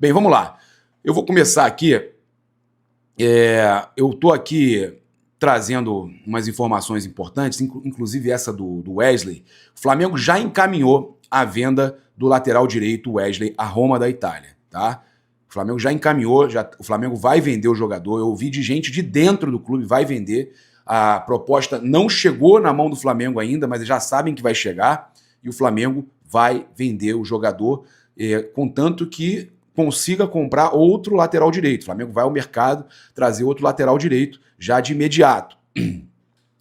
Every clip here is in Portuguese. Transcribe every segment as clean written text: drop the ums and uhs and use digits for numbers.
Bem, vamos lá. Eu vou começar aqui. Eu estou aqui trazendo umas informações importantes, inclusive essa do Wesley. O Flamengo já encaminhou a venda do lateral direito Wesley à Roma da Itália, tá? O Flamengo já encaminhou, o Flamengo vai vender o jogador. Eu ouvi de gente de dentro do clube, vai vender. A proposta não chegou na mão do Flamengo ainda, mas já sabem que vai chegar e o Flamengo vai vender o jogador, contanto que consiga comprar outro lateral direito. O Flamengo vai ao mercado trazer outro lateral direito já de imediato.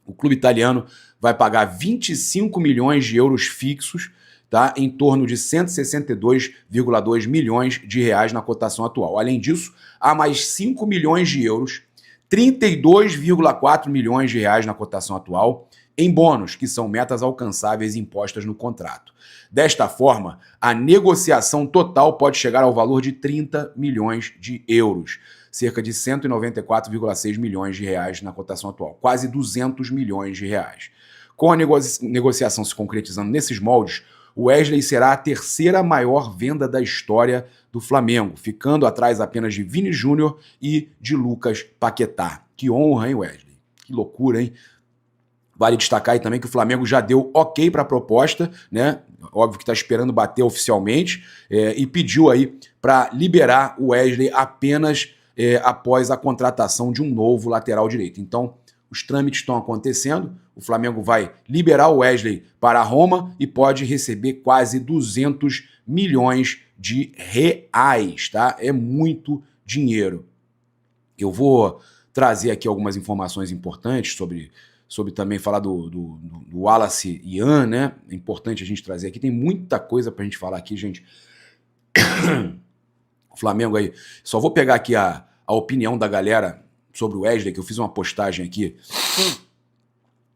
O clube italiano vai pagar 25 milhões de euros fixos, tá? Em torno de 162,2 milhões de reais na cotação atual. Além disso, há mais 5 milhões de euros, 32,4 milhões de reais na cotação atual, em bônus, que são metas alcançáveis impostas no contrato. Desta forma, a negociação total pode chegar ao valor de 30 milhões de euros, cerca de 194,6 milhões de reais na cotação atual, quase 200 milhões de reais. Com a negociação se concretizando nesses moldes, o Wesley será a terceira maior venda da história do Flamengo, ficando atrás apenas de Vini Júnior e de Lucas Paquetá. Que honra, hein, Wesley? Que loucura, hein? Vale destacar aí também que o Flamengo já deu ok para a proposta, né? Óbvio que está esperando bater oficialmente, e pediu aí para liberar o Wesley apenas após a contratação de um novo lateral direito. Então, os trâmites estão acontecendo, o Flamengo vai liberar o Wesley para a Roma e pode receber quase 200 milhões de reais, tá? É muito dinheiro. Eu vou trazer aqui algumas informações importantes sobre também falar do Wallace Ian, né? É importante a gente trazer aqui. Tem muita coisa pra gente falar aqui, gente. O Flamengo aí. Só vou pegar aqui a opinião da galera sobre o Wesley, que eu fiz uma postagem aqui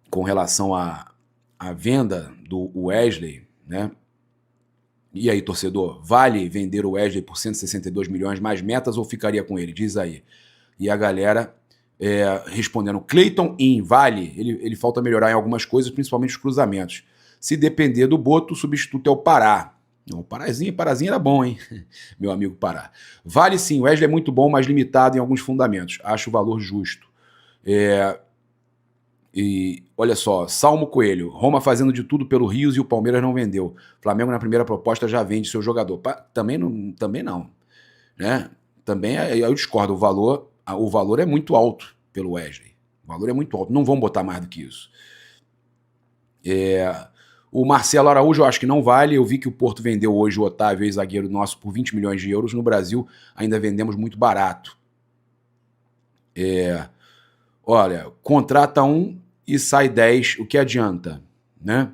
com relação à venda do Wesley, né? E aí, torcedor, vale vender o Wesley por 162 milhões mais metas ou ficaria com ele? Diz aí. E a galera respondendo, Cleiton vale, ele falta melhorar em algumas coisas, principalmente os cruzamentos. Se depender do Boto, o substituto é o Pará. Não, o Parazinho era bom, hein? Meu amigo Pará. Vale sim, o Wesley é muito bom, mas limitado em alguns fundamentos. Acho o valor justo. E olha só, Salmo Coelho, Roma fazendo de tudo pelo Rios e o Palmeiras não vendeu. Flamengo na primeira proposta já vende seu jogador. Também não. Né? Também eu discordo, o valor é muito alto pelo Wesley. O valor é muito alto. Não vão botar mais do que isso. O Marcelo Araújo eu acho que não vale. Eu vi que o Porto vendeu hoje o Otávio, ex-zagueiro nosso, por 20 milhões de euros. No Brasil ainda vendemos muito barato. Olha, contrata um e sai 10. O que adianta? Né?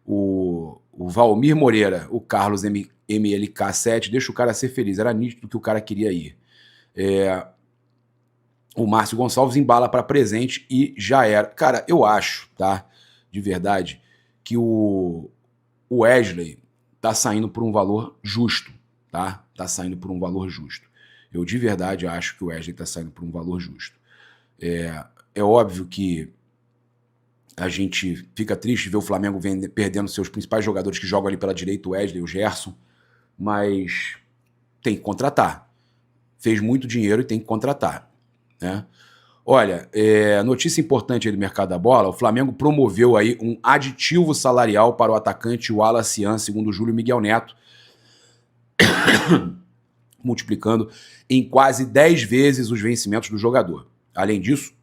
O Valmir Moreira, o Carlos MLK7, deixa o cara ser feliz. Era nítido que o cara queria ir. O Márcio Gonçalves embala para presente e já era. Cara, eu acho, tá? De verdade, que o Wesley tá saindo por um valor justo, tá? Tá saindo por um valor justo. Eu de verdade acho que o Wesley tá saindo por um valor justo. É óbvio que a gente fica triste de ver o Flamengo perdendo seus principais jogadores que jogam ali pela direita, o Wesley, o Gerson, mas tem que contratar. Fez muito dinheiro e tem que contratar. Né? Olha, notícia importante aí do mercado da bola, o Flamengo promoveu aí um aditivo salarial para o atacante Wallace Ian, segundo Júlio Miguel Neto, multiplicando em quase 10 vezes os vencimentos do jogador. Além disso,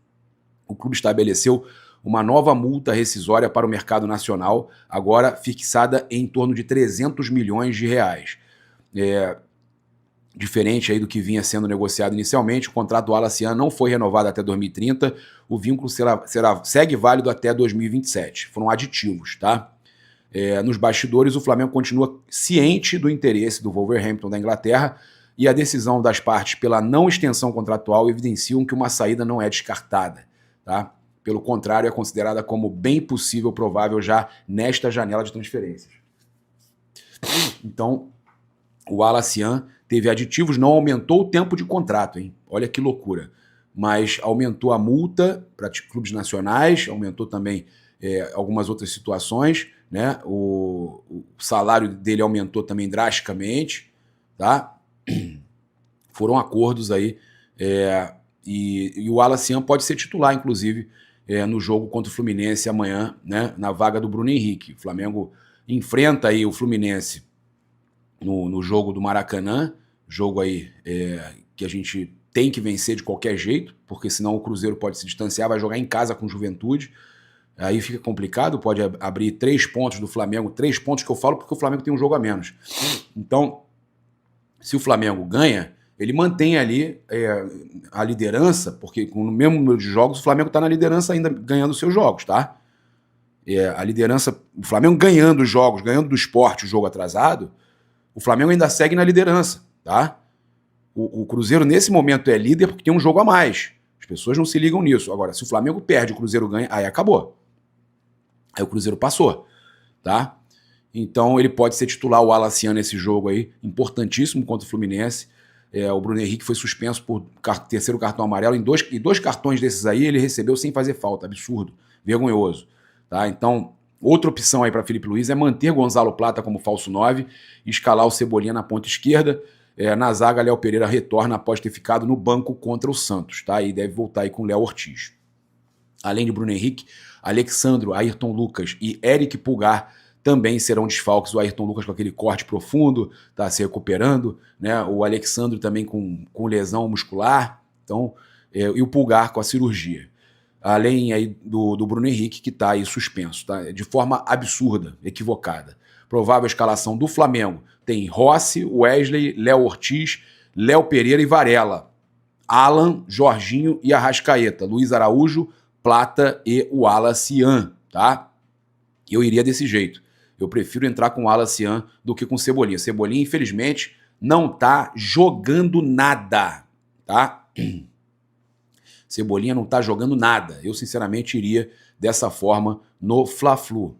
o clube estabeleceu uma nova multa rescisória para o mercado nacional, agora fixada em torno de 300 milhões de reais. Diferente aí do que vinha sendo negociado inicialmente, o contrato do Wallace Ian não foi renovado até 2030, o vínculo segue válido até 2027. Foram aditivos, tá? Nos bastidores, o Flamengo continua ciente do interesse do Wolverhampton da Inglaterra e a decisão das partes pela não extensão contratual evidenciam que uma saída não é descartada, tá? Pelo contrário, é considerada como bem possível, provável já nesta janela de transferências. Então, o Wallace Ian teve aditivos, não aumentou o tempo de contrato, hein? Olha que loucura. Mas aumentou a multa para clubes nacionais, aumentou também algumas outras situações, né? O salário dele aumentou também drasticamente, tá? Foram acordos aí, e o Alacian pode ser titular, inclusive, no jogo contra o Fluminense amanhã, né, na vaga do Bruno Henrique. O Flamengo enfrenta aí o Fluminense no jogo do Maracanã, jogo aí que a gente tem que vencer de qualquer jeito, porque senão o Cruzeiro pode se distanciar, vai jogar em casa com Juventude, aí fica complicado, pode abrir 3 pontos do Flamengo, 3 pontos que eu falo porque o Flamengo tem um jogo a menos. Então, se o Flamengo ganha, ele mantém ali a liderança, porque com o mesmo número de jogos, o Flamengo está na liderança ainda ganhando seus jogos, tá? A liderança, o Flamengo ganhando os jogos, ganhando do Sport o jogo atrasado, o Flamengo ainda segue na liderança, tá? O Cruzeiro nesse momento é líder porque tem um jogo a mais. As pessoas não se ligam nisso. Agora, se o Flamengo perde, o Cruzeiro ganha, aí acabou. Aí o Cruzeiro passou, tá? Então ele pode ser titular, o Alacian, nesse jogo aí, importantíssimo contra o Fluminense. O Bruno Henrique foi suspenso por terceiro cartão amarelo. E dois cartões desses aí ele recebeu sem fazer falta. Absurdo, vergonhoso. Tá? Então, outra opção aí para Felipe Luiz é manter Gonzalo Plata como falso 9 e escalar o Cebolinha na ponta esquerda. Na zaga, Léo Pereira retorna após ter ficado no banco contra o Santos. Tá? E deve voltar aí com o Léo Ortiz. Além de Bruno Henrique, Alexandro, Ayrton Lucas e Eric Pulgar também serão desfalques. O Ayrton Lucas com aquele corte profundo, está se recuperando, né? O Alexandro também com lesão muscular, então, e o Pulgar com a cirurgia. Além aí do Bruno Henrique, que está aí suspenso, tá? De forma absurda, equivocada. Provável escalação do Flamengo: tem Rossi, Wesley, Léo Ortiz, Léo Pereira e Varela. Alan, Jorginho e Arrascaeta. Luiz Araújo, Plata e o Alacian, tá? Eu iria desse jeito. Eu prefiro entrar com o Alacian do que com o Cebolinha. Cebolinha, infelizmente, não tá jogando nada, tá? Cebolinha não tá jogando nada. Eu, sinceramente, iria dessa forma no Fla-Flu.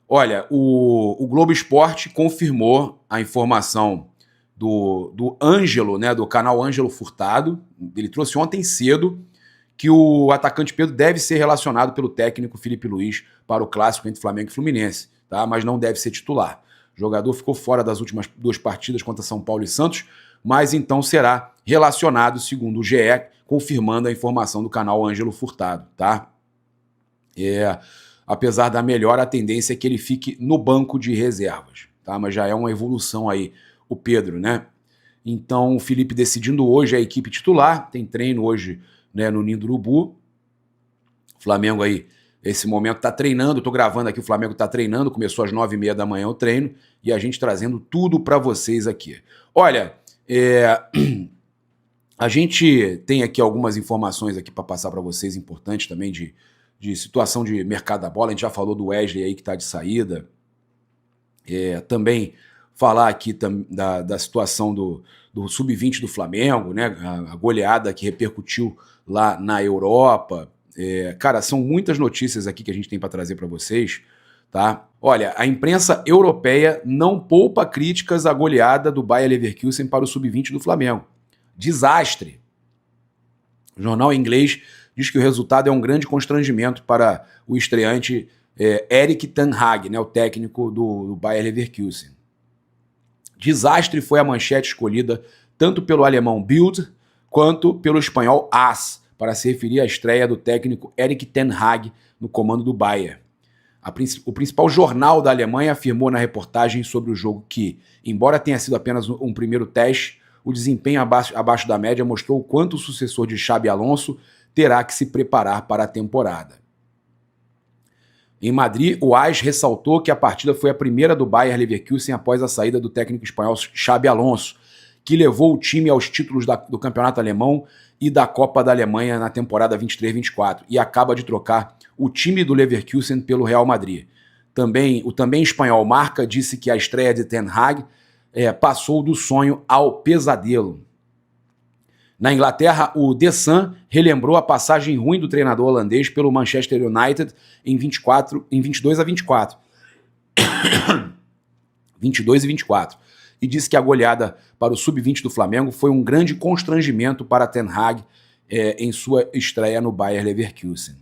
Olha, o Globo Esporte confirmou a informação do Ângelo, né, do canal Ângelo Furtado. Ele trouxe ontem cedo que o atacante Pedro deve ser relacionado pelo técnico Felipe Luiz para o clássico entre Flamengo e Fluminense, tá? Mas não deve ser titular. O jogador ficou fora das últimas 2 partidas contra São Paulo e Santos, mas então será relacionado, segundo o GE, confirmando a informação do canal Ângelo Furtado, tá? Apesar da melhora, a tendência é que ele fique no banco de reservas, tá? Mas já é uma evolução aí, o Pedro, né? Então o Felipe decidindo hoje a equipe titular, tem treino hoje, né, no Ninho do Urubu. O Flamengo aí, esse momento, está treinando. Estou gravando aqui, o Flamengo está treinando. Começou às 9h30 da manhã o treino. E a gente trazendo tudo para vocês aqui. Olha, a gente tem aqui algumas informações aqui para passar para vocês, importantes também, de situação de mercado da bola. A gente já falou do Wesley aí que está de saída. Também falar aqui da situação do Sub-20 do Flamengo, né? A goleada que repercutiu lá na Europa. Cara, são muitas notícias aqui que a gente tem para trazer para vocês, tá? Olha, a imprensa europeia não poupa críticas à goleada do Bayer Leverkusen para o Sub-20 do Flamengo. Desastre. O jornal inglês diz que o resultado é um grande constrangimento para o estreante Erik ten Hag, né, o técnico do Bayer Leverkusen. Desastre foi a manchete escolhida tanto pelo alemão Bild quanto pelo espanhol AS, para se referir à estreia do técnico Erik ten Hag no comando do Bayern. O principal jornal da Alemanha afirmou na reportagem sobre o jogo que, embora tenha sido apenas um primeiro teste, o desempenho abaixo da média mostrou o quanto o sucessor de Xabi Alonso terá que se preparar para a temporada. Em Madrid, o AS ressaltou que a partida foi a primeira do Bayer Leverkusen após a saída do técnico espanhol Xabi Alonso, que levou o time aos títulos do campeonato alemão e da Copa da Alemanha na temporada 23-24 e acaba de trocar o time do Leverkusen pelo Real Madrid. O também espanhol Marca disse que a estreia de Ten Hag passou do sonho ao pesadelo. Na Inglaterra, o The Sun relembrou a passagem ruim do treinador holandês pelo Manchester United em 22-24. 22-24. E disse que a goleada para o Sub-20 do Flamengo foi um grande constrangimento para Ten Hag em sua estreia no Bayer Leverkusen.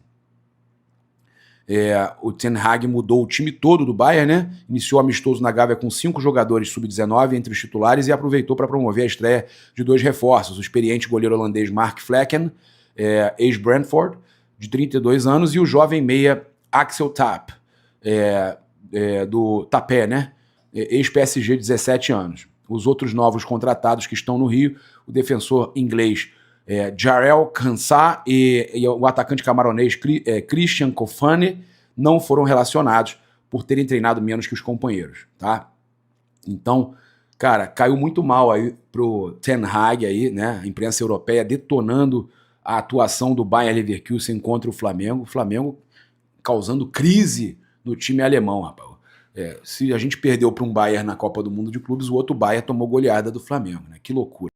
O Ten Hag mudou o time todo do Bayern, né? Iniciou amistoso na Gávea com 5 jogadores sub-19 entre os titulares e aproveitou para promover a estreia de 2 reforços. O experiente goleiro holandês Mark Flekken, ex-Brentford, de 32 anos, e o jovem meia Axel Tapp, do Tapé, né? Ex-PSG, 17 anos. Os outros novos contratados que estão no Rio, o defensor inglês Jarell Kansah e o atacante camaronês Christian Kofane não foram relacionados por terem treinado menos que os companheiros, tá? Então, cara, caiu muito mal aí pro Ten Hag aí, né? A imprensa europeia detonando a atuação do Bayer Leverkusen contra o Flamengo. O Flamengo causando crise no time alemão, rapaz. Se a gente perdeu para um Bayern na Copa do Mundo de Clubes, o outro Bayern tomou goleada do Flamengo, né? Que loucura.